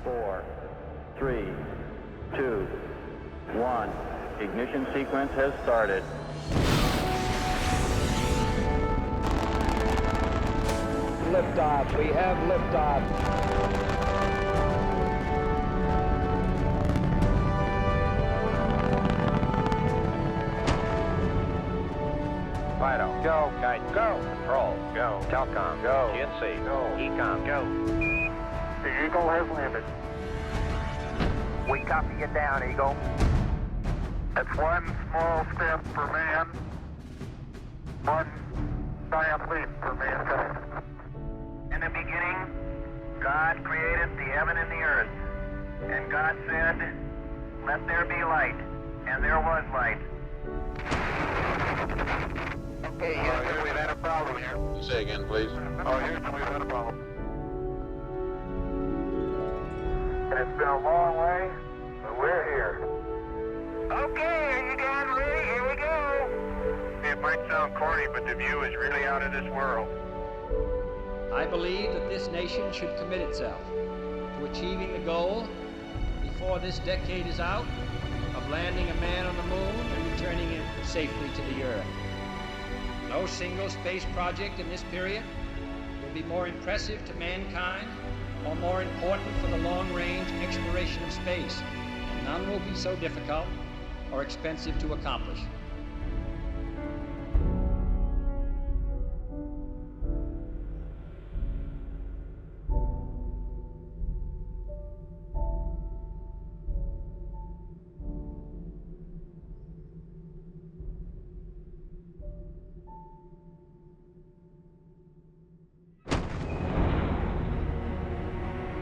4, 3, 2, 1. Ignition sequence has started. Liftoff. We have liftoff. Fido, go. Guide, go. Control, go. Telcom, go. GNC, go. Ecom, go. The Eagle has landed. We copy you down, Eagle. That's one small step for man, one giant leap for mankind. In the beginning, God created the heaven and the earth. And God said, let there be light. And there was light. Okay, Houston, we've had a problem here. Say again, please. Oh, Houston, we've had a problem. And it's been a long way, but we're here. Okay, are you guys ready? Here we go. It might sound corny, but the view is really out of this world. I believe that this nation should commit itself to achieving the goal, before this decade is out, of landing a man on the moon and returning him safely to the Earth. No single space project in this period will be more impressive to mankind or more important for the long-range exploration of space, and none will be so difficult or expensive to accomplish.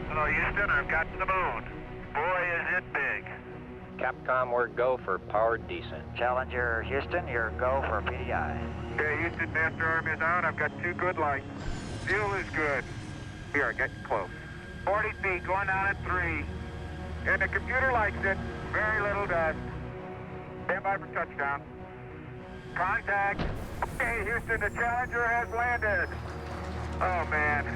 Hello, Houston, I've got to the moon. Boy, is it big. Capcom, we're go for powered descent. Challenger, Houston, you're go for PDI. Okay, Houston, master arm is out. I've got 2 good lights. Fuel is good. Here, getting close. 40 feet, going down at 3. And the computer likes it. Very little dust. Stand by for touchdown. Contact. Okay, Houston, the Challenger has landed. Oh, man.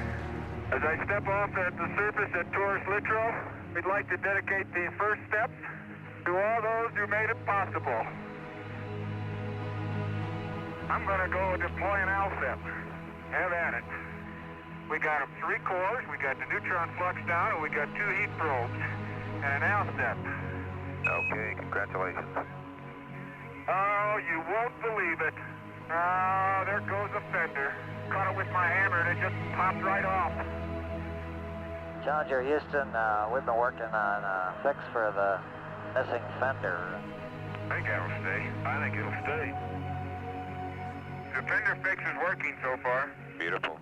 As I step off at the surface at Taurus-Littrow, we'd like to dedicate these first steps to all those who made it possible. I'm going to go deploy an ALSEP. Have at it. We got 3 cores, we got the neutron flux down, and we got 2 heat probes, and an ALSEP. Okay, congratulations. Oh, you won't believe it. Oh, there goes a fender. Caught it with my hammer, and it just popped right off. Challenger, Houston, we've been working on a fix for the missing fender. I think that'll stay. I think it'll stay. The fender fix is working so far. Beautiful.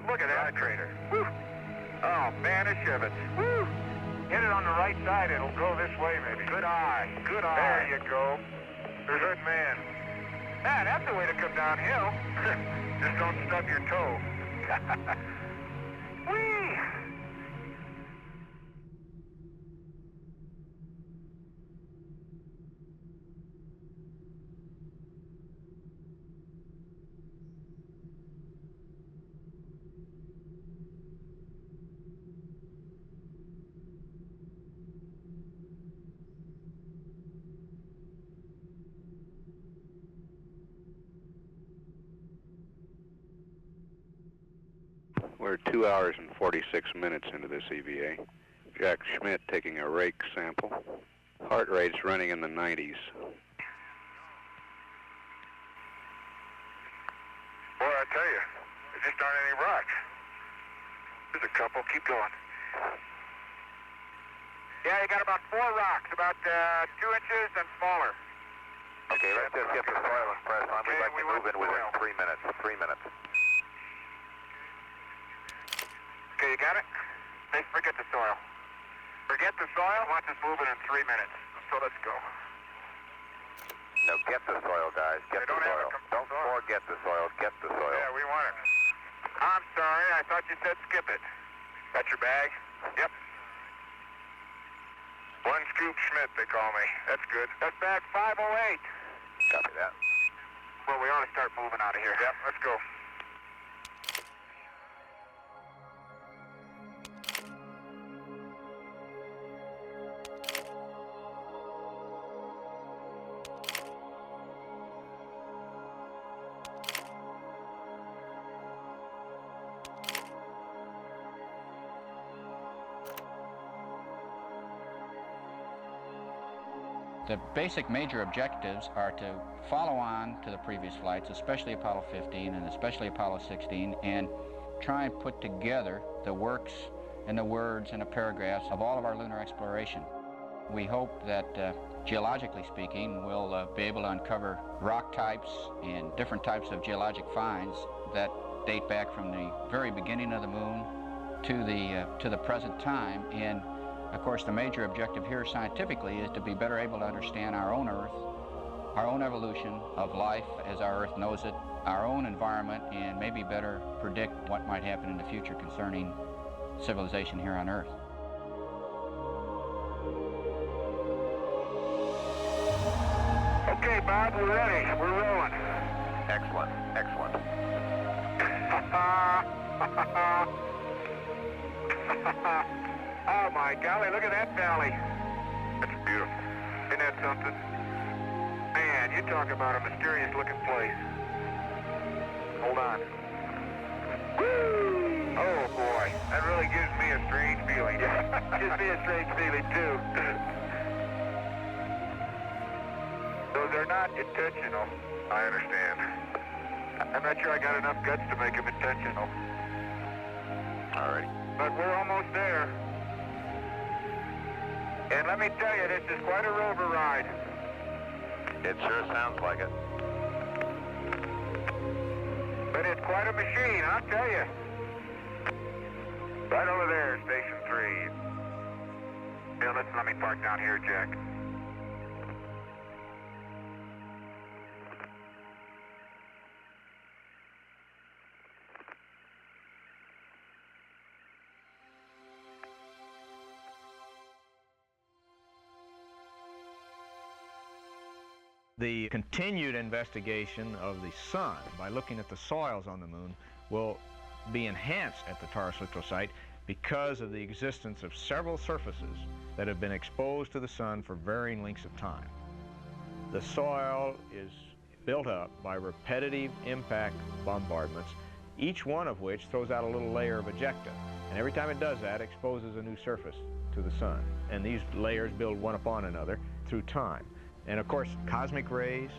Look at that crater. Woo! Oh, man, it's shivets. Woo! Hit it on the right side, it'll go this way, maybe. Good eye. Good eye. There you go. There's good man. Ah, that's the way to come downhill. Just don't stub your toe. Whee! We're 2 hours and 46 minutes into this EVA. Jack Schmitt taking a rake sample. Heart rate's running in the 90s. Boy, I tell you, there just aren't any rocks. There's a couple. Keep going. Yeah, you got about 4 rocks, about 2 inches and smaller. Okay, let's just get the soil and press on. We'd like to move in within 3 minutes. 3 minutes. Okay, you got it? Hey, forget the soil. Forget the soil? Watch us moving in 3 minutes. So let's go. No, get the soil, guys. Get the soil. Don't forget the soil. Get the soil. Yeah, we want it. I'm sorry. I thought you said skip it. Got your bag? Yep. 1 scoop Schmitt, they call me. That's good. That's bag 508. Copy that. Well, we ought to start moving out of here. Yep, let's go. The basic major objectives are to follow on to the previous flights, especially Apollo 15 and especially Apollo 16, and try and put together the works and the words and the paragraphs of all of our lunar exploration. We hope that, geologically speaking, we'll be able to uncover rock types and different types of geologic finds that date back from the very beginning of the moon to the present time. And of course, the major objective here scientifically is to be better able to understand our own Earth, our own evolution of life as our Earth knows it, our own environment, and maybe better predict what might happen in the future concerning civilization here on Earth. Okay, Bob, we're ready. We're rolling. Excellent, excellent. Oh my golly, look at that valley. That's beautiful. Isn't that something? Man, you talk about a mysterious looking place. Hold on. Woo! Oh boy, that really gives me a strange feeling. Gives me a strange feeling too. Those are not intentional. I understand. I'm not sure I got enough guts to make them intentional. All right. But we're almost there. And let me tell you, this is quite a rover ride. It sure sounds like it. But it's quite a machine, I'll tell you. Right over there, Station 3. Yeah, let me park down here, Jack. The continued investigation of the sun by looking at the soils on the moon will be enhanced at the Taurus-Littrow site because of the existence of several surfaces that have been exposed to the sun for varying lengths of time. The soil is built up by repetitive impact bombardments, each one of which throws out a little layer of ejecta. And every time it does that, it exposes a new surface to the sun. And these layers build one upon another through time. And of course, cosmic rays,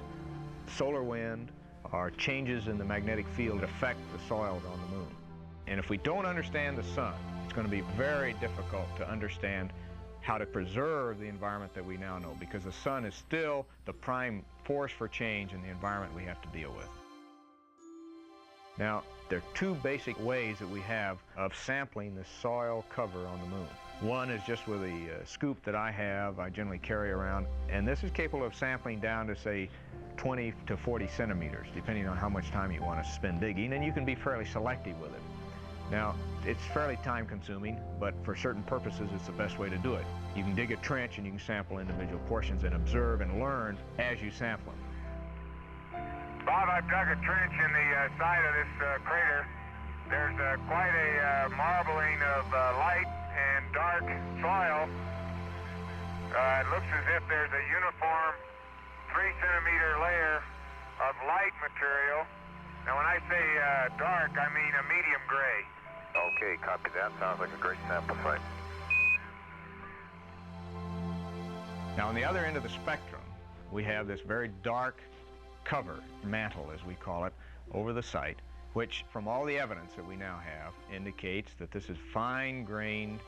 solar wind, are changes in the magnetic field that affect the soils on the moon. And if we don't understand the sun, it's going to be very difficult to understand how to preserve the environment that we now know, because the sun is still the prime force for change in the environment we have to deal with. Now, there are two basic ways that we have of sampling the soil cover on the moon. One is just with a scoop that I generally carry around, and this is capable of sampling down to, say, 20 to 40 centimeters, depending on how much time you want to spend digging, and you can be fairly selective with it. Now, it's fairly time-consuming, but for certain purposes, it's the best way to do it. You can dig a trench and you can sample individual portions and observe and learn as you sample them. Bob, I've dug a trench in the side of this crater. There's quite a marbling of light and dark soil. It looks as if there's a uniform 3-centimeter layer of light material. Now, when I say dark, I mean a medium gray. Okay, copy that. Sounds like a great sample site. Now, on the other end of the spectrum, we have this very dark cover, mantle as we call it, over the site, which from all the evidence that we now have indicates that this is fine-grained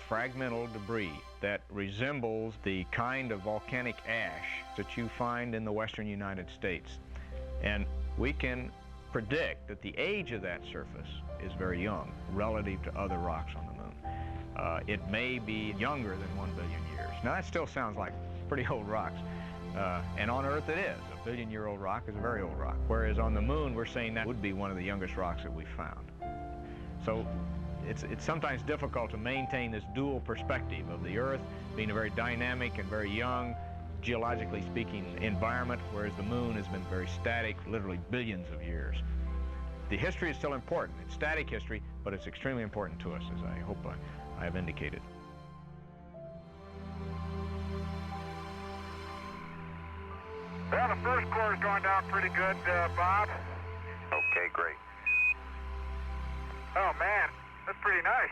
fragmental debris that resembles the kind of volcanic ash that you find in the western United States. And we can predict that the age of that surface is very young relative to other rocks on the moon. It may be younger than 1 billion years. Now that still sounds like pretty old rocks. And on Earth it is. A billion-year-old rock is a very old rock. Whereas on the moon, we're saying that would be one of the youngest rocks that we've found. So it's sometimes difficult to maintain this dual perspective of the Earth being a very dynamic and very young, geologically speaking, environment, whereas the moon has been very static, literally billions of years. The history is still important. It's static history, but it's extremely important to us, as I hope I have indicated. Well, the first core is going down pretty good, Bob. Okay, great. Oh, man, that's pretty nice.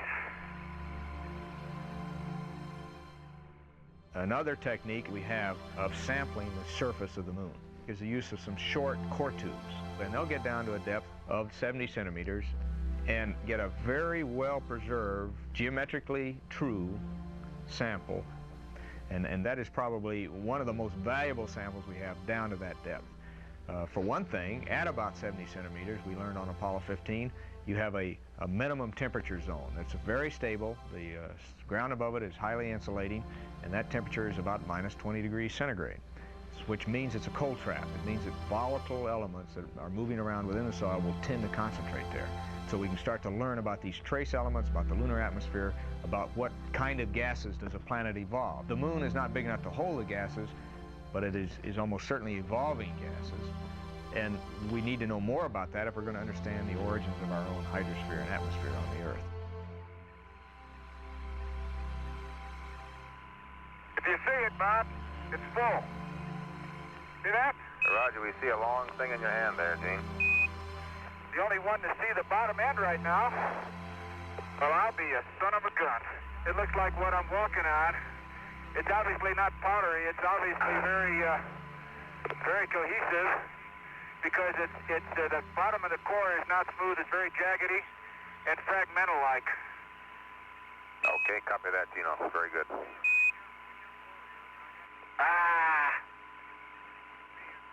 Another technique we have of sampling the surface of the moon is the use of some short core tubes. And they'll get down to a depth of 70 centimeters and get a very well-preserved, geometrically true sample. And that is probably one of the most valuable samples we have down to that depth. For one thing, at about 70 centimeters, we learned on Apollo 15, you have a minimum temperature zone. That's very stable. The ground above it is highly insulating, and that temperature is about minus 20 degrees centigrade, which means it's a cold trap. It means that volatile elements that are moving around within the soil will tend to concentrate there. So we can start to learn about these trace elements, about the lunar atmosphere, about what kind of gases does a planet evolve. The moon is not big enough to hold the gases, but it is almost certainly evolving gases. And we need to know more about that if we're going to understand the origins of our own hydrosphere and atmosphere on the Earth. If you see it, Bob, it's full. See that? Roger, we see a long thing in your hand there, Gene. The only one to see the bottom end right now. Well, I'll be a son of a gun. It looks like what I'm walking on. It's obviously not powdery. It's obviously very cohesive because the bottom of the core is not smooth. It's very jaggedy and fragmental-like. Okay, copy that, Gino. Very good.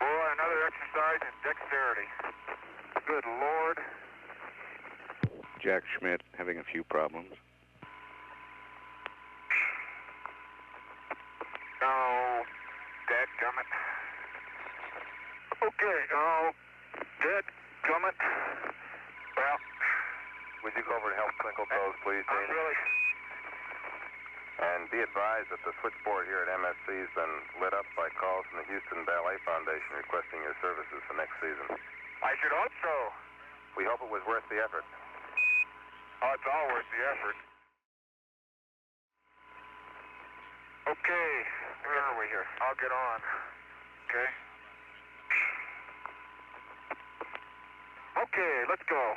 Boy, another exercise in dexterity. Good Lord. Jack Schmitt having a few problems. Oh, dadgummit. Okay, oh, dadgummit. Well, would you go over and help twinkle toes, please, Gene? I'm really... And be advised that the switchboard here at MSC has been lit up by calls from the Houston Ballet Foundation requesting your services for next season. I should hope so. We hope it was worth the effort. Oh, it's all worth the effort. Okay, where are we here? I'll get on. Okay. Okay, let's go.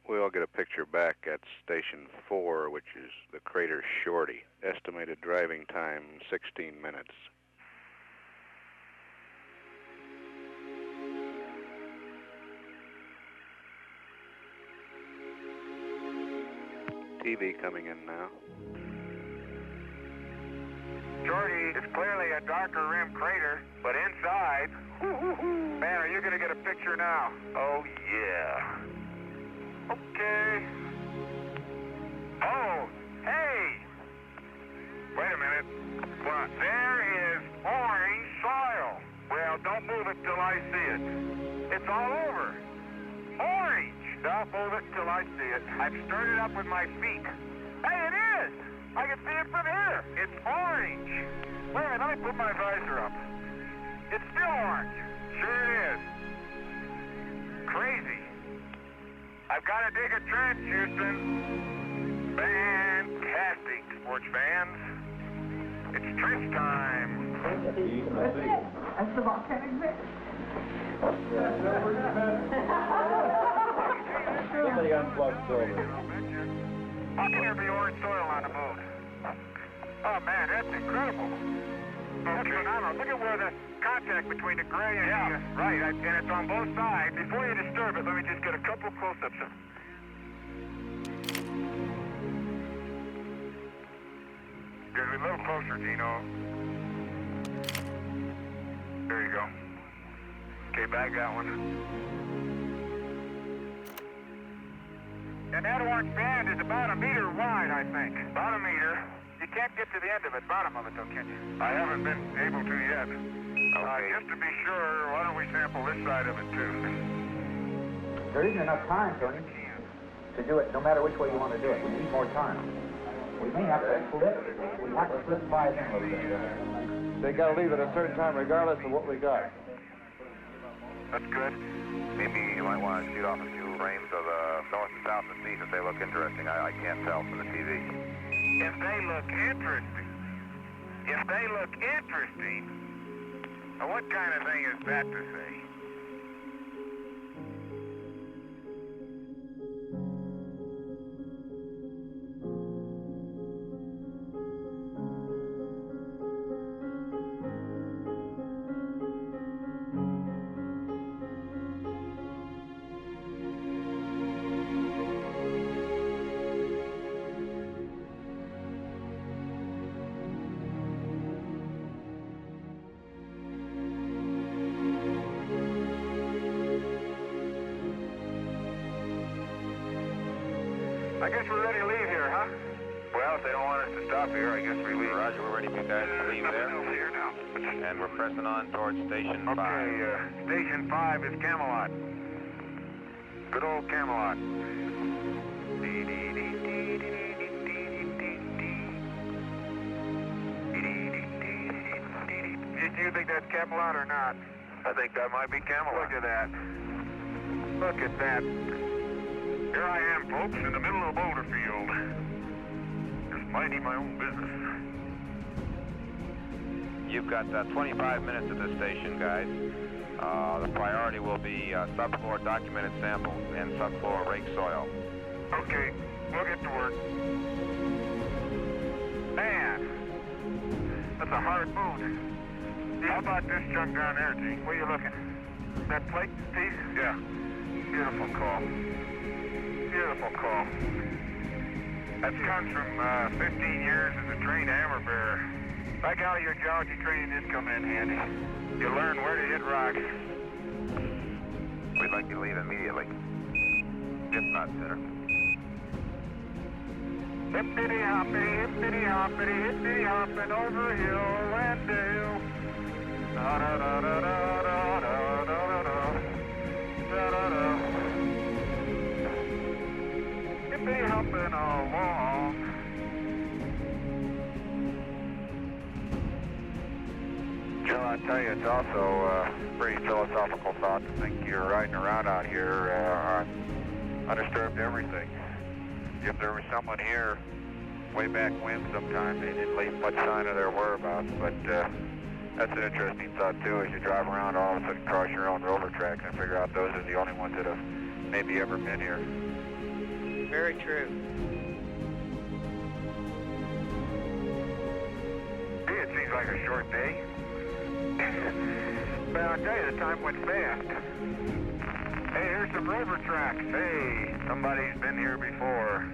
We all get a picture back at Station 4, which is the crater Shorty. Estimated driving time, 16 minutes. TV coming in now. Shorty is clearly a darker rim crater, but inside, man, are you going to get a picture now? Oh, yeah. Okay. Oh, hey! Wait a minute. What? There is orange soil. Well, don't move it till I see it. It's all over. Orange! Don't move it till I see it. I've stirred it up with my feet. Hey, it is! I can see it from here. It's orange. Wait a minute, let me put my visor up. It's still orange. Sure it is. Crazy. I've got to dig a trench, Houston. Fantastic, sports fans. It's trench time. That's the volcanic mix. Somebody unplugged silver. How can there be orange soil on the moon? Oh, man, that's incredible. That's phenomenal. Look at where the contact between the gray and the... Right, and it's on both sides. Before you disturb it, let me just get a couple close-ups of it. Get a little closer, Gino. There you go. Okay, bag that one. And that orange band is about a meter wide, I think. About a meter. You can't get to the end of it, bottom of it, though, can you? I haven't been able to yet. Okay. Just to be sure, why don't we sample this side of it, too? There isn't enough time, Tony, to do it no matter which way you want to do it. We need more time. We may have to flip. We have to flip 5 in a little bit. They got to leave at a certain time regardless of what we got. That's good. Maybe you might want to shoot off a few frames of the north and south and see if they look interesting. I can't tell from the TV. If they look interesting. If they look interesting, now what kind of thing is that to say? guess we're ready to leave here, huh? Well, if they don't want us to stop here, I guess we leave. Roger, we're ready for you guys to leave there. Here now. And we're pressing on towards Station 5. Okay, Station 5 is Camelot. Good old Camelot. Do you think that's Camelot or not? I think that might be Camelot. Look at that. Look at that. Here I am, folks, in the middle of a boulder field. Just minding my own business. You've got 25 minutes at this station, guys. The priority will be subfloor documented samples and subfloor rake soil. Okay, we'll get to work. Man, that's a hard boot. How about this chunk down there, Gene? Where you looking? That plate piece? Yeah. Beautiful call. Beautiful call. That comes from 15 years as a trained hammer bearer. Like how your geology training did come in handy. You learn where to hit rocks. We'd like you to leave immediately. If not sooner. Hippity-hoppity, hippity-hopping over hill and dale. Da-da-da-da-da-da-da-da-da. Da-da-da. Hippity-hopping along. Joe, I tell you, it's also a pretty philosophical thought to think you're riding around out here on undisturbed everything. If there was someone here way back when sometime, they didn't leave much sign of their whereabouts, but that's an interesting thought too, as you drive around all of a sudden cross your own Rover tracks and figure out those are the only ones that have maybe ever been here. Very true. Gee, it seems like a short day. But I'll tell you, the time went fast. Hey, here's some Rover tracks. Hey, somebody's been here before.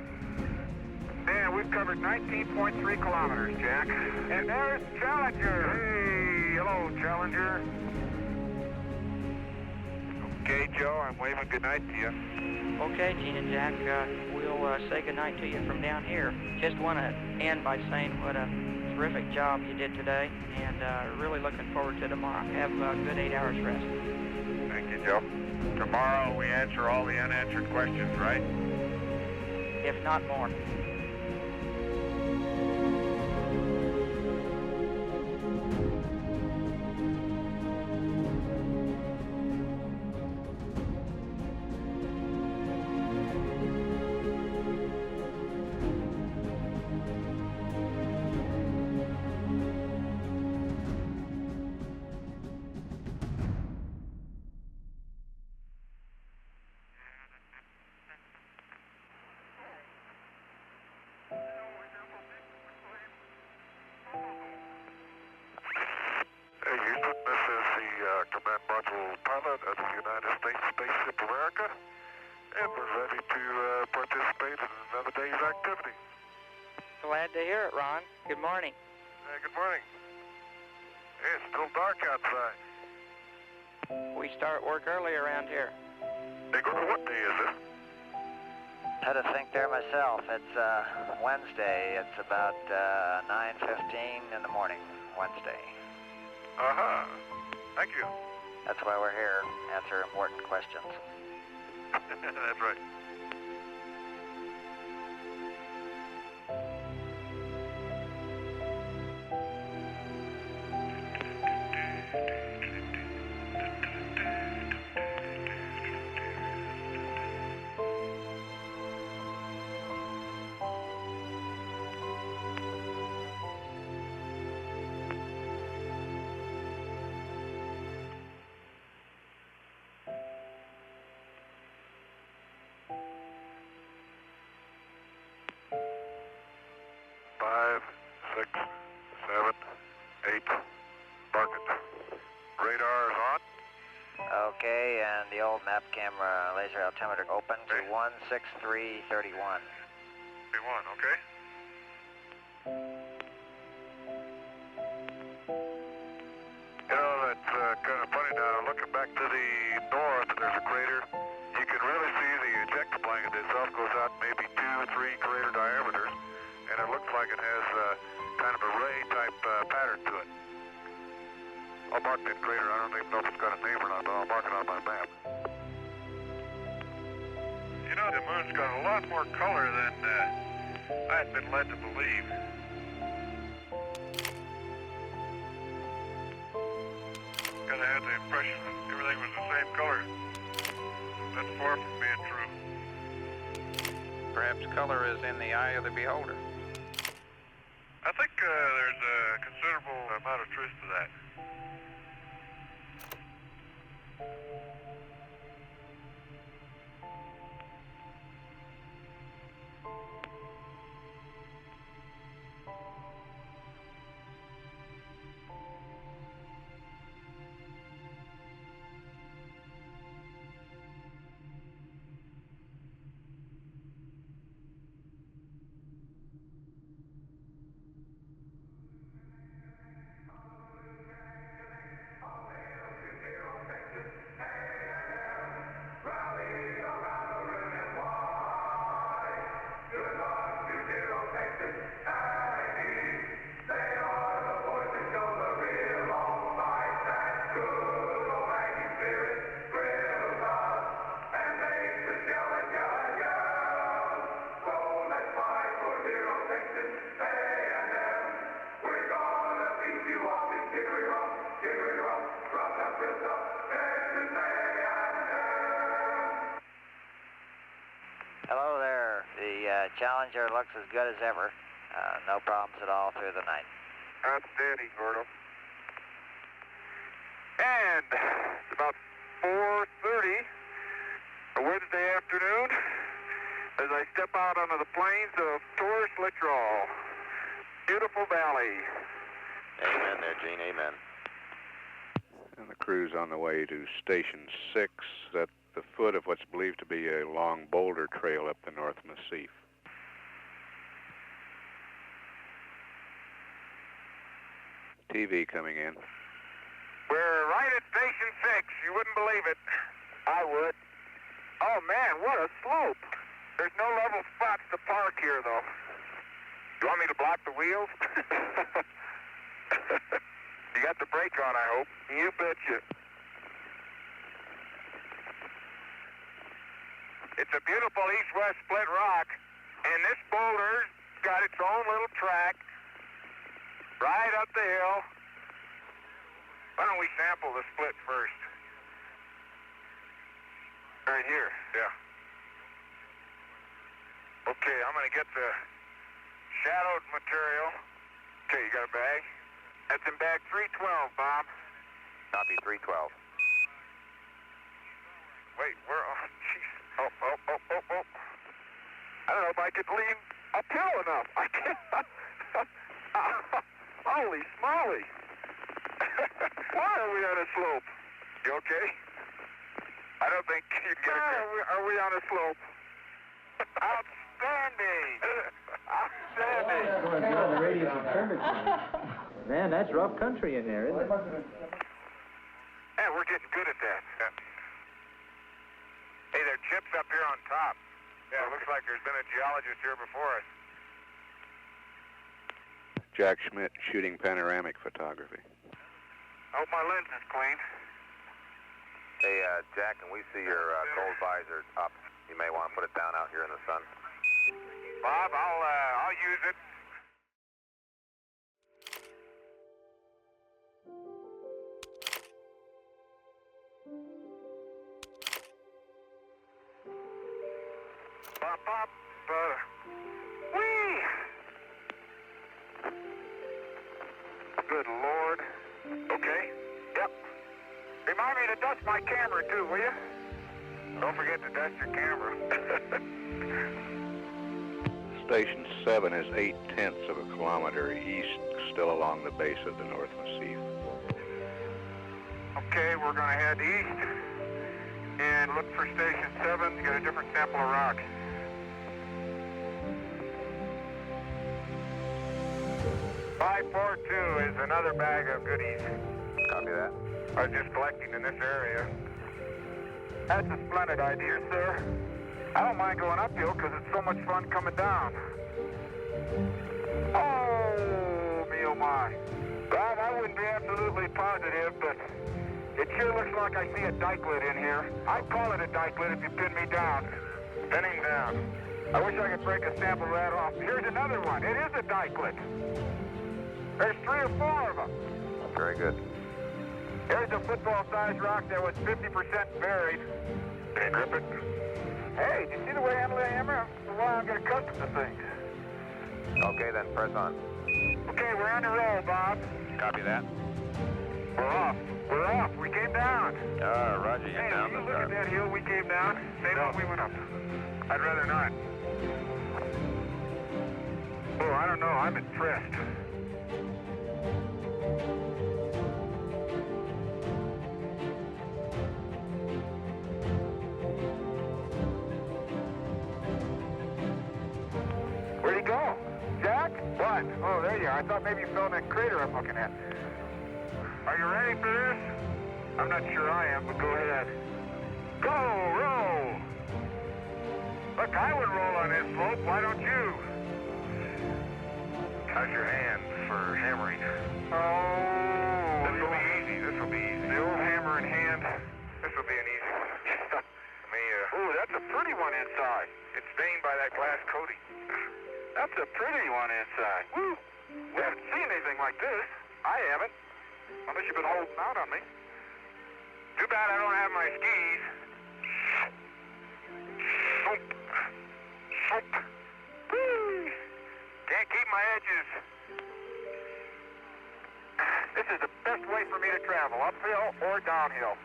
Man, we've covered 19.3 kilometers, Jack. And there's Challenger. Hey, hello, Challenger. Okay, Joe, I'm waving goodnight to you. Okay, Gene and Jack, we'll say goodnight to you from down here. Just want to end by saying what a terrific job you did today, and really looking forward to tomorrow. Have a good 8 hours rest. Thank you, Joe. Tomorrow we answer all the unanswered questions, right? If not more. Glad to hear it, Ron. Good morning. Good morning. Hey, it's still dark outside. We start work early around here. Hey, what day is it? Had to think there myself. It's Wednesday. It's about 9:15 in the morning, Wednesday. Uh-huh. Thank you. That's why we're here, answer important questions. That's right. Okay, and the old map camera laser altimeter open to 16331. 31, okay. You know, that's kind of funny now. Looking back to the north, there's a crater. You can really see the ejecta blanket itself goes out maybe 2 or 3 kind of a ray-type pattern to it. I'll mark that crater. I don't even know if it's got a name or not, but I'll mark it on my map. You know, the moon's got a lot more color than I had been led to believe. Kind of had the impression that everything was the same color. That's far from being true. Perhaps color is in the eye of the beholder. I think there's a considerable amount of truth to that. Hello there. The Challenger looks as good as ever. No problems at all through the night. Outstanding, Gordo. And it's about 4:30, a Wednesday afternoon, as I step out onto the plains of Taurus-Littrow. Beautiful valley. Amen there, Gene, amen. And the crew's on the way to Station 6 at the foot of what's believed to be a long boulder trail up the North Massif. TV coming in. We're right at Station 6. You wouldn't believe it. I would. Oh, man, what a slope. There's no level spots to park here, though. You want me to block the wheels? You got the brake on, I hope. You betcha. It's a beautiful east-west split rock, and this boulder's got its own little track right up the hill. Why don't we sample the split first? Right here, yeah. Okay, I'm gonna get the shadowed material. Okay, you got a bag? That's in bag 312, Bob. Copy 312. Wait, where? Oh, jeez. Oh. I don't know if I could lean uphill enough. I can't. Holy smoly. Why are we on a slope? You okay? I don't think you'd get it. Are we on a slope? Outstanding. Outstanding. The radius of curvature. Man, that's rough country in there, isn't it? Yeah, we're getting good at that. Yeah. Hey, there are chips up here on top. Yeah, it looks like there's been a geologist here before us. Jack Schmitt shooting panoramic photography. I hope my lens is clean. Hey, Jack, can we see your cold visor up? You may want to put it down out here in the sun. Bob, I'll use it. Pop, whee! Good Lord. Okay, yep. Remind me to dust my camera too, will you? Don't forget to dust your camera. Station 7 is 0.8 of a kilometer east, still along the base of the North Massif. Okay, we're going to head east and look for Station 7 to get a different sample of rock. .542 is another bag of goodies. Copy that. I was just collecting in this area. That's a splendid idea, sir. I don't mind going uphill because it's so much fun coming down. Oh! I? Bob, I wouldn't be absolutely positive, but it sure looks like I see a dikelet in here. I'd call it a dikelet if you pin me down. Pinning down. I wish I could break a sample of that off. Here's another one. It is a dikelet. There's 3 or 4 of them. Very good. Here's a football-sized rock that was 50% buried. Can you grip it? Hey, do you see the way I handle the hammer? Well, I'm getting accustomed to things. Okay, then press on. Okay, we're on the roll, Bob. Copy that. We're off. We're off. We came down. Roger, you're down Hey, the look at that hill we came down. Same one we went up. I'd rather not. Oh, I don't know. I'm impressed. Where'd he go? Jack? What? Oh, there you are. I thought maybe you fell in that crater I'm looking at. Are you ready for this? I'm not sure I am, but go ahead. Go, roll! Look, I would roll on this slope. Why don't you? How's your hand for hammering? Oh, this will be easy. This will be easy. The old hammer in hand. This will be an easy one. Ooh, that's a pretty one inside. It's stained by that glass coating. That's a pretty one inside. Woo! We haven't seen anything like this. I haven't. Unless you've been holding out on me. Too bad I don't have my skis. Soap. Soap. Woo! Can't keep my edges. This is the best way for me to travel, uphill or downhill.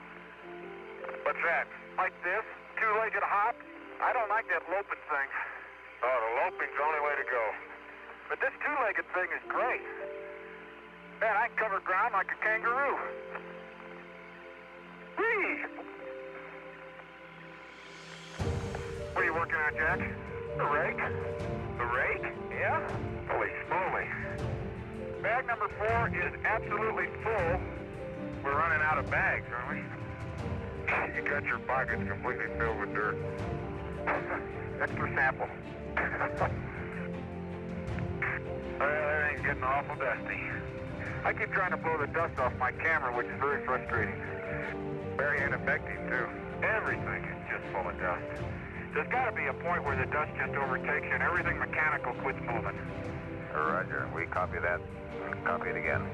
What's that? Like this? Two-legged hop? I don't like that loping thing. Oh, the loping's the only way to go. But this two-legged thing is great. Man, I can cover ground like a kangaroo. Whee! What are you working on, Jack? The rake? The rake? Yeah? Holy smoly. Bag number 4 is absolutely full. We're running out of bags, aren't we? You got your pockets completely filled with dirt. Extra sample. Well, everything's getting awful dusty. I keep trying to blow the dust off my camera, which is very frustrating. Very ineffective, too. Everything is just full of dust. There's got to be a point where the dust just overtakes you and everything mechanical quits moving. Roger, we copy that. Copy it again.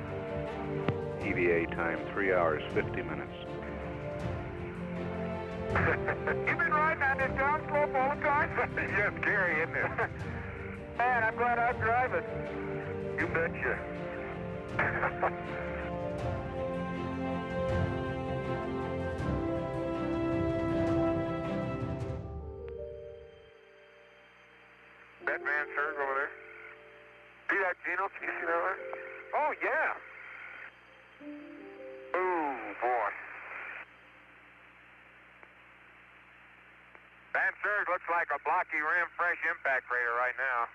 EVA time 3 hours, 50 minutes. You've been riding on this downslope all the time? Yeah, it's scary, isn't it? Man, I'm glad I drive it. You betcha. That man, sir, over there. See that Geno? Can you see that over there? Oh, yeah. Oh, boy. Van Surg looks like a blocky rim fresh impact crater right now.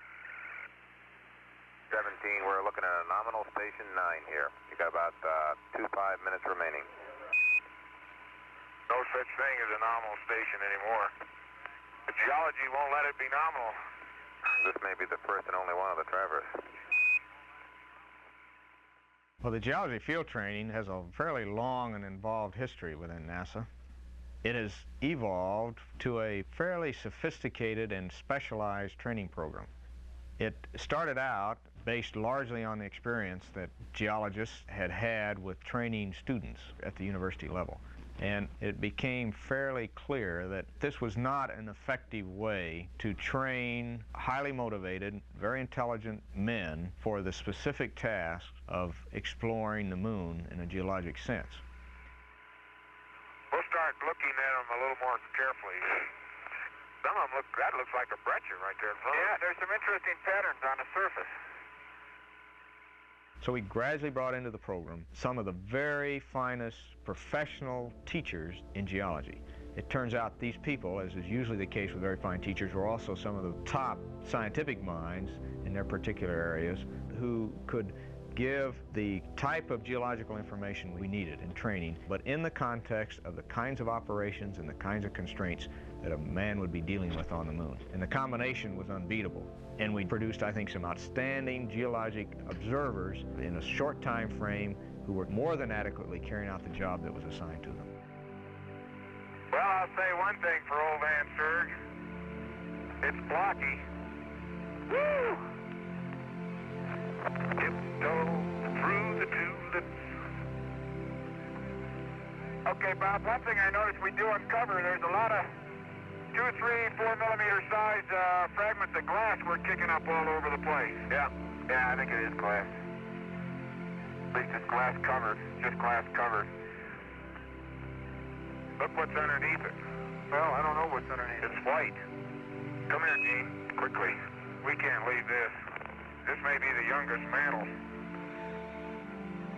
17, we're looking at a nominal station 9 here. You got about 5 minutes remaining. No such thing as a nominal station anymore. The Geology won't let it be nominal. This may be the first and only one of the traverse. Well, the geology field training has a fairly long and involved history within NASA. It has evolved to a fairly sophisticated and specialized training program. It started out based largely on the experience that geologists had had with training students at the university level. And it became fairly clear that this was not an effective way to train highly motivated, very intelligent men for the specific task of exploring the moon in a geologic sense. We'll start looking at them a little more carefully. Some of them that looks like a breccia right there in front. Yeah, there's some interesting patterns on the surface. So we gradually brought into the program some of the very finest professional teachers in geology. It turns out these people, as is usually the case with very fine teachers, were also some of the top scientific minds in their particular areas who could give the type of geological information we needed in training, but in the context of the kinds of operations and the kinds of constraints that a man would be dealing with on the moon. And the combination was unbeatable. And we produced, I think, some outstanding geologic observers in a short time frame who were more than adequately carrying out the job that was assigned to them. Well, I'll say one thing for old Van Serg. It's blocky. Woo! Tiptoe through the tulips. Okay, Bob, one thing I noticed we do uncover, there's a lot of 2, 3, 4 millimeter size fragments of glass we're kicking up all over the place. Yeah, I think it is glass. At least it's glass covered, just glass covered. Look what's underneath it. Well, I don't know what's underneath. It's white. Come here, Gene, quickly. We can't leave this. This may be the youngest mantle.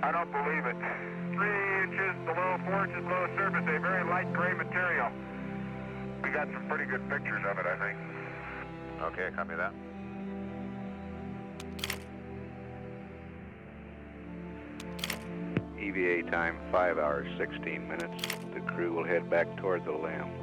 I don't believe it. 3 inches below, 4 inches below the surface, a very light gray material. We got some pretty good pictures of it, I think. Okay, copy that. EVA time 5 hours 16 minutes. The crew will head back toward the limb.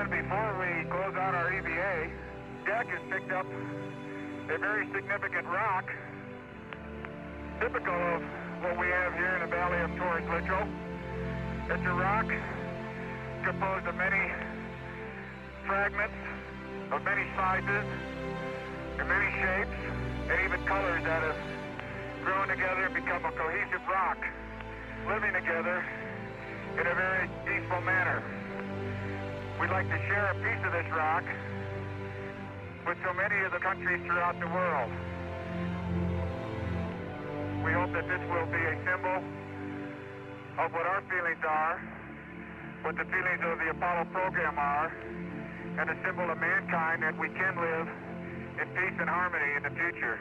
Before we close out our EVA, Jack has picked up a very significant rock, typical of what we have here in the Valley of Taurus-Littrow. It's a rock composed of many fragments of many sizes and many shapes and even colors that have grown together and become a cohesive rock, living together in a very peaceful manner. We'd like to share a piece of this rock with so many of the countries throughout the world. We hope that this will be a symbol of what our feelings are, what the feelings of the Apollo program are, and a symbol of mankind that we can live in peace and harmony in the future.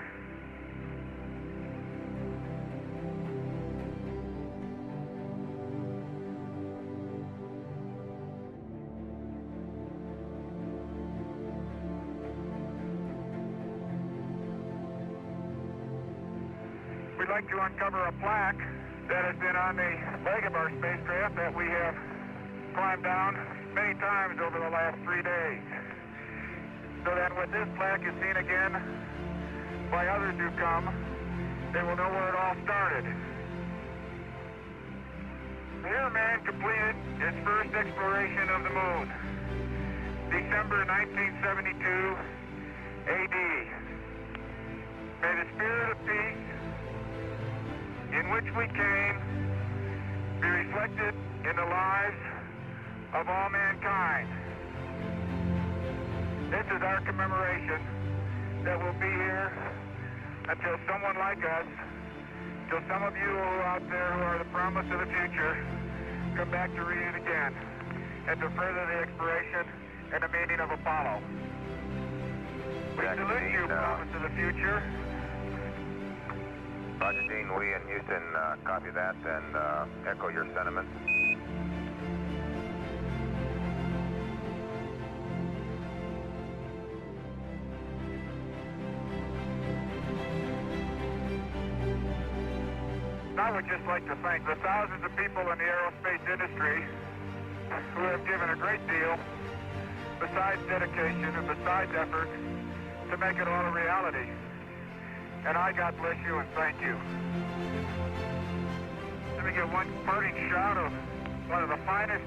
We'd like to uncover a plaque that has been on the leg of our spacecraft that we have climbed down many times over the last 3 days. So that when this plaque is seen again by others who come, they will know where it all started. Here, man completed his first exploration of the moon, December 1972 AD. May the spirit of peace in which we came be reflected in the lives of all mankind. This is our commemoration that will be here until someone like us, till some of you out there who are the promise of the future, come back to read it again and to further the exploration and the meaning of Apollo. We salute you, promise of the future. Roger, Gene, we in Houston copy that and echo your sentiments. I would just like to thank the thousands of people in the aerospace industry who have given a great deal, besides dedication and besides effort, to make it all a reality. And I, God bless you and thank you. Let me get one parting shot of one of the finest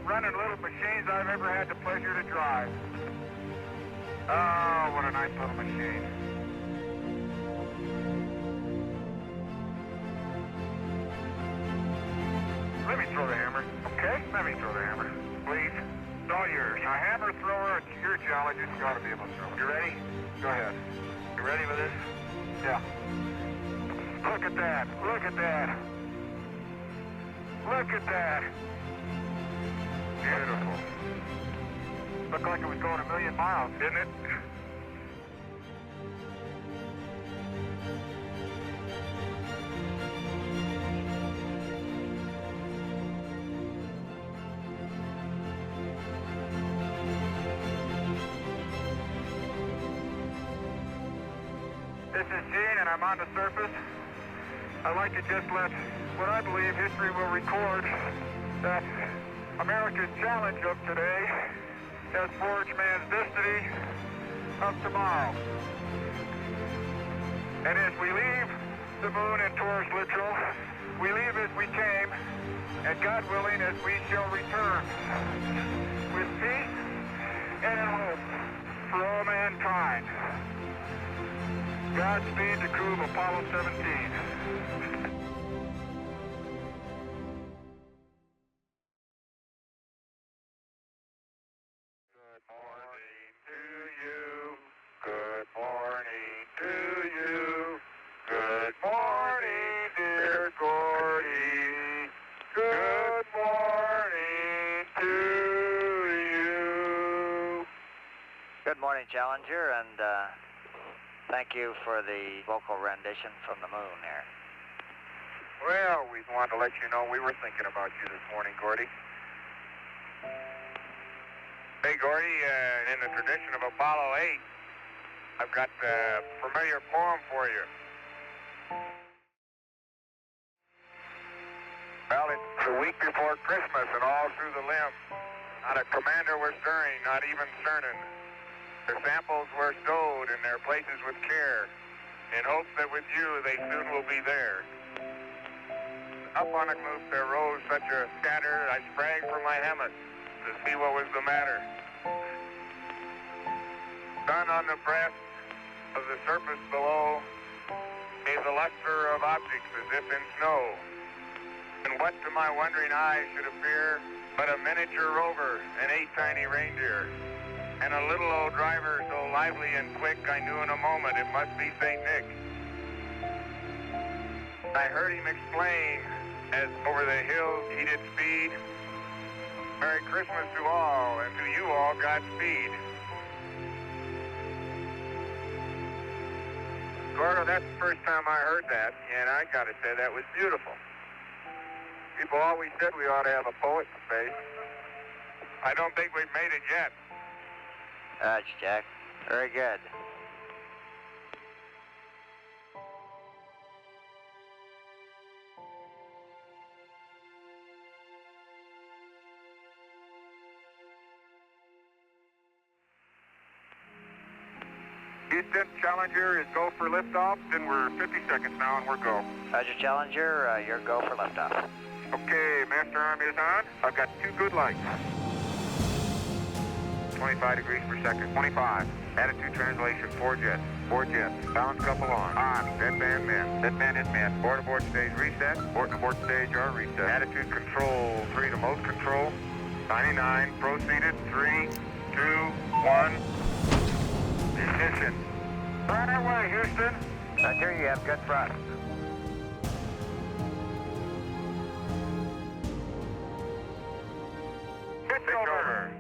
running little machines I've ever had the pleasure to drive. Oh, what a nice little machine. Let me throw the hammer, okay? Let me throw the hammer, please. It's all yours. A hammer thrower, you're a geologist, you ought to be able to throw it. You ready? Go ahead. You ready for this? Yeah. Look at that. Look at that. Look at that. Beautiful. Looked like it was going 1,000,000 miles, didn't it? This is Gene, and I'm on the surface. I'd like to just let what I believe history will record that America's challenge of today has forged man's destiny of tomorrow. And as we leave the moon in Taurus-Littrow, we leave as we came, and God willing, as we shall return, with peace and in hope for all mankind. Godspeed to crew of Apollo 17. Good morning to you. Good morning, dear Gordy. Good morning to you. Good morning, Challenger, and thank you for the vocal rendition from the moon there. Well, we wanted to let you know we were thinking about you this morning, Gordy. Hey, Gordy, in the tradition of Apollo 8, I've got a familiar poem for you. Well, it's the week before Christmas, and all through the limb, not a commander was stirring, not even Cernan. Their samples were stowed in their places with care, in hopes that with you they soon will be there. Up on the roof there rose such a scatter, I sprang from my hammock to see what was the matter. Sun on the breast of the surface below gave the luster of objects as if in snow. And what to my wondering eyes should appear but a miniature rover and 8 tiny reindeer. And a little old driver so lively and quick, I knew in a moment it must be St. Nick. I heard him explain as over the hills he did speed. Merry Christmas to all, and to you all Godspeed. Gordo, that's the first time I heard that, and I gotta say that was beautiful. People always said we ought to have a poet in space. I don't think we've made it yet. Roger, Jack. Very good. Houston, Challenger is go for liftoff, and we're 50 seconds now, and we're go. Roger, Challenger, you're go for liftoff. Okay, master arm is on. I've got 2 good lights. 25 degrees per second. 25. Attitude translation, 4 jets. 4 jets. Balance couple on. On. Deadband men. Deadband is men. Board aboard stage reset. Port and abort stage are reset. Attitude control, 3 to most control. 99. Proceeded. 3, 2, 1. Ignition. Right away, Houston. Roger, you have good thrust. Pitch over.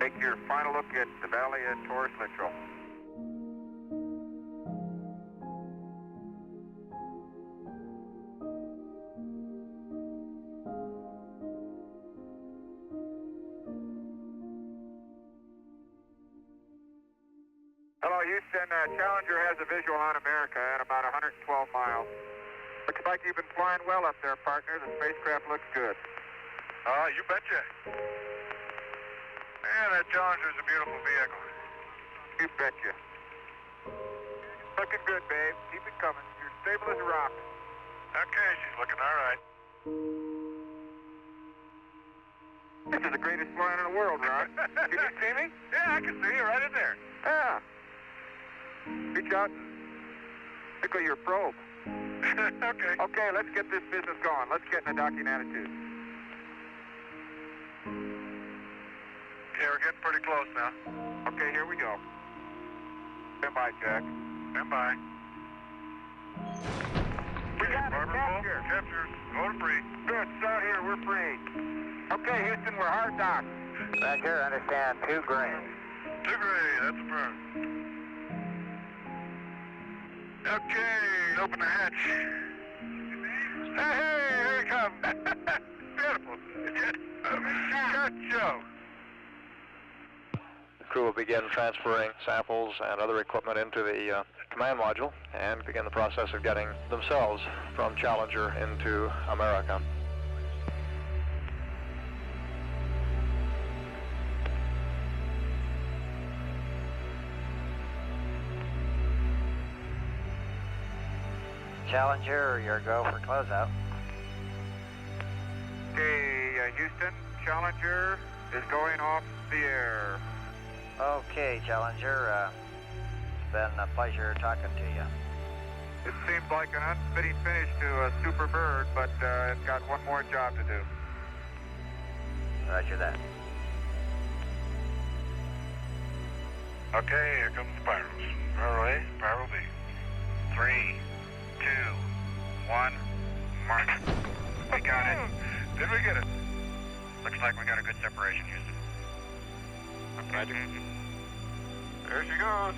Take your final look at the Valley of Taurus-Littrow. Hello, Houston. Challenger has a visual on America at about 112 miles. Looks like you've been flying well up there, partner. The spacecraft looks good. Oh, you betcha. Yeah, that Challenger's a beautiful vehicle. You betcha. Looking good, babe. Keep it coming. You're stable as a rock. Okay, she's looking all right. This is the greatest flying in the world, Ron. Can you see me? Yeah, I can see you right in there. Yeah. Reach out and tickle your probe. Okay. Okay, let's get this business going. Let's get in a docking attitude. Yeah, we're getting pretty close now. Okay, here we go. Stand by, Jack. Stand by. We got it, capture. Capture. Go to free. Good, start here, we're free. Okay, Houston, we're hard docked. Roger, understand, 2 gray. 2 gray, that's a burn. Okay, open the hatch. Hey, here it comes. Beautiful. Good show. The crew will begin transferring samples and other equipment into the command module and begin the process of getting themselves from Challenger into America. Challenger, your go for closeout. Okay, Houston, Challenger is going off the air. Okay, Challenger, it's been a pleasure talking to you. It seems like an unfitting finish to a Super Bird, but it's got one more job to do. Roger that. Okay, here comes the spirals. Spiral A, spiral B. 3, 2, 1, mark. We got it. Did we get it? Looks like we got a good separation, Houston. Roger. There she goes.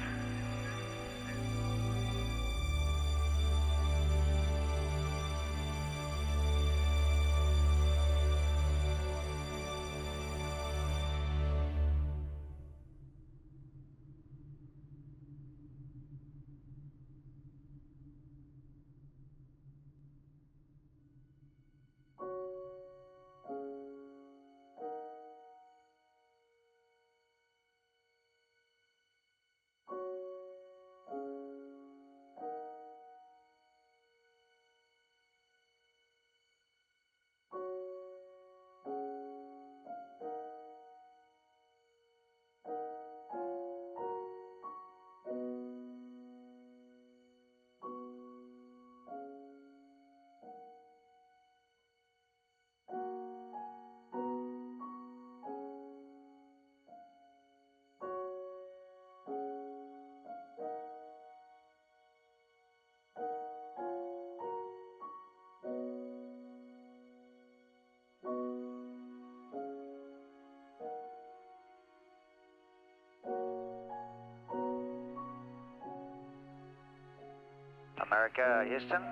America, Houston.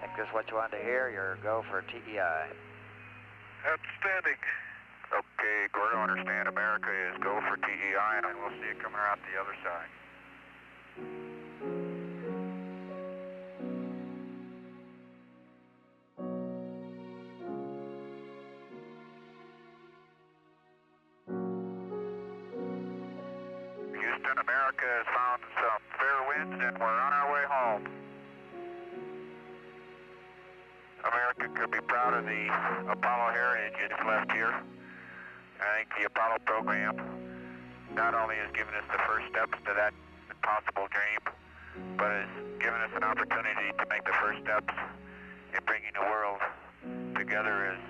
Think this is what you wanted to hear. Your go for TEI. Outstanding. Okay, Gordo, understand. America is go for TEI, and we'll see it coming out the other side. Houston, America has found some fair winds, and we're on our way home. America could be proud of the Apollo heritage it's left here. I think the Apollo program not only has given us the first steps to that impossible dream, but has given us an opportunity to make the first steps in bringing the world together as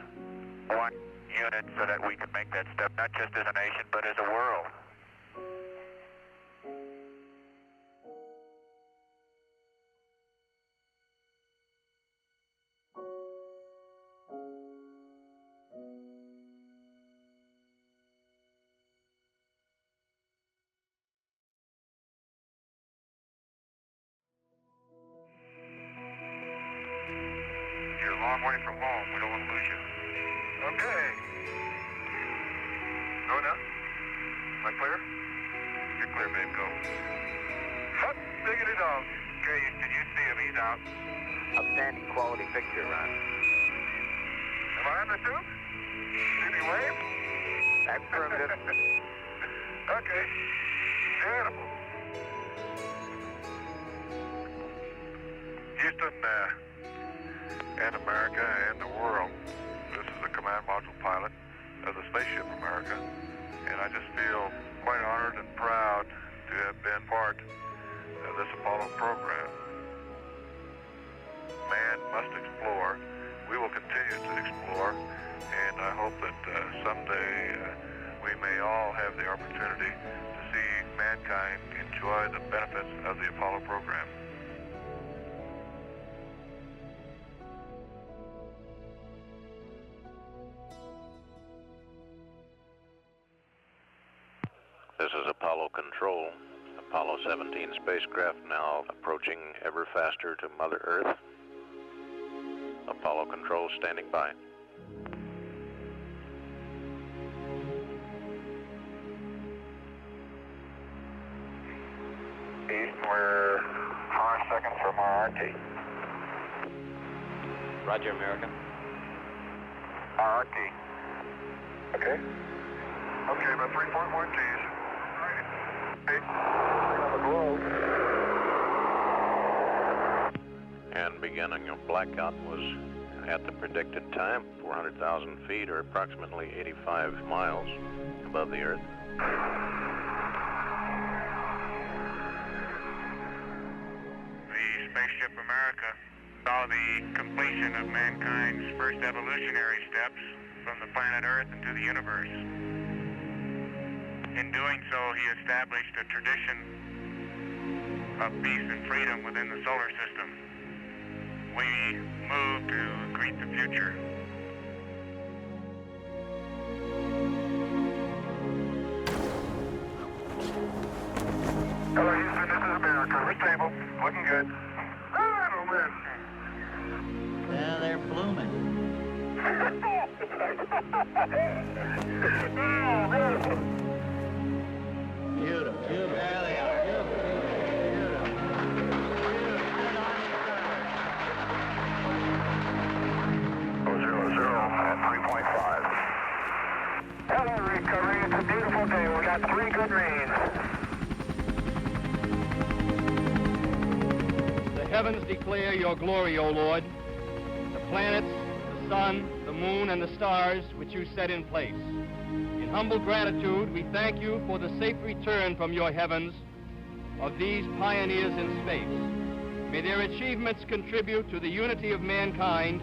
one unit so that we can make that step not just as a nation, but as a world. Long way from home. We don't want to lose you. Okay. Go now. Am I clear? You're clear, babe. Go. Hut, diggity dog. Okay, can you see him? He's out. Outstanding quality picture, Ron. Am I on the tube? Did he wave? Affirmative. Okay. Beautiful. Houston, and America and the world. This is the command module pilot of the spaceship America, and I just feel quite honored and proud to have been part of this Apollo program. Man must explore. We will continue to explore, and I hope that someday we may mankind enjoy the benefits of the Apollo program. This is Apollo Control. Apollo 17 spacecraft now approaching ever faster to Mother Earth. Apollo Control standing by. East, we're 5 seconds from our RT. Roger, America. RT. Okay. Okay, about 3.1 Gs. And beginning of blackout was at the predicted time, 400,000 feet or approximately 85 miles above the Earth. The Spaceship America saw the completion of mankind's first evolutionary steps from the planet Earth into the universe. In doing so, he established a tradition of peace and freedom within the solar system. We move to greet the future. Hello, Houston, this is America. We're stable. Looking good. Oh, man. Yeah, they're blooming. Beautiful. Beautiful. There they are. Hello, recovery. It's a beautiful day. We got 3 good rains. The heavens declare your glory, O Lord. The planets, the sun, the moon, and the stars which you set in place. In humble gratitude, we thank you for the safe return from your heavens of these pioneers in space. May their achievements contribute to the unity of mankind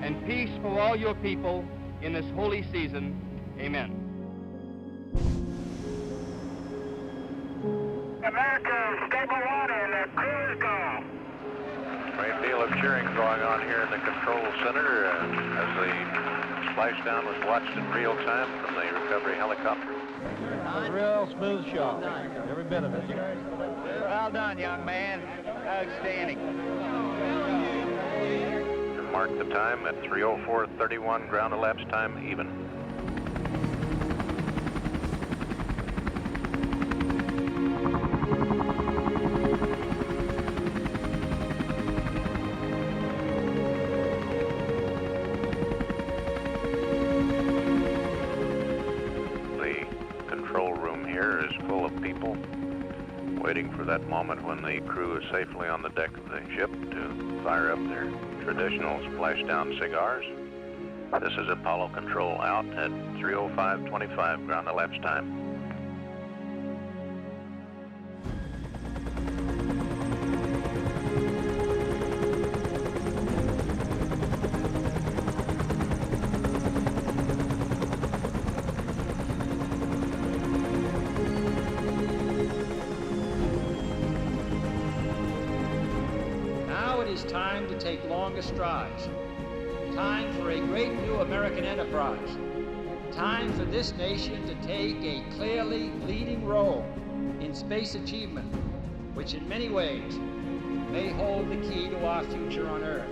and peace for all your people in this holy season. Amen. America, stable water, and the crew is gone. Great deal of cheering going on here in the control center as the splashdown was watched in real time from the recovery helicopter. A real smooth shot, every bit of it. Well done, young man. Outstanding. Mark the time at 3:04:31, ground elapsed time even. The control room here is full of people waiting for that moment when the crew is safely on the deck of the ship to fire up their traditional splashdown cigars. This is Apollo Control out at 3:05:25, ground elapsed time. Time to take longer strides. Time for a great new American enterprise. Time for this nation to take a clearly leading role in space achievement, which in many ways may hold the key to our future on Earth.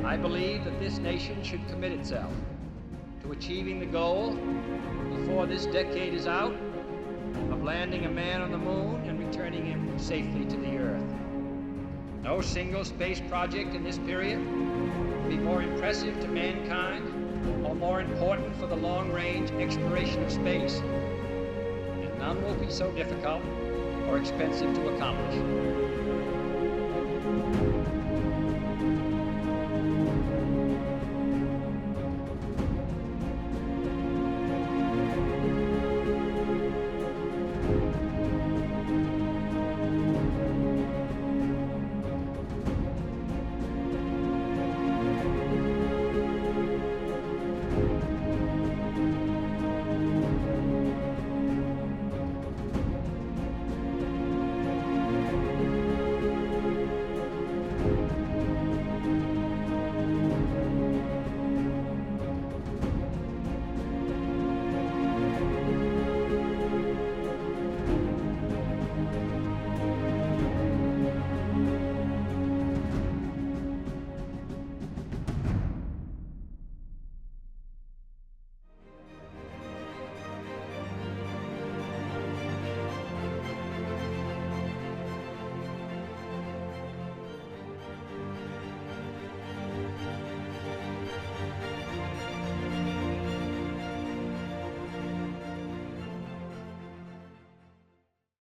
I believe that this nation should commit itself to achieving the goal, before this decade is out, of landing a man on the moon and returning him safely to the Earth. No single space project in this period will be more impressive to mankind or more important for the long-range exploration of space, and none will be so difficult or expensive to accomplish.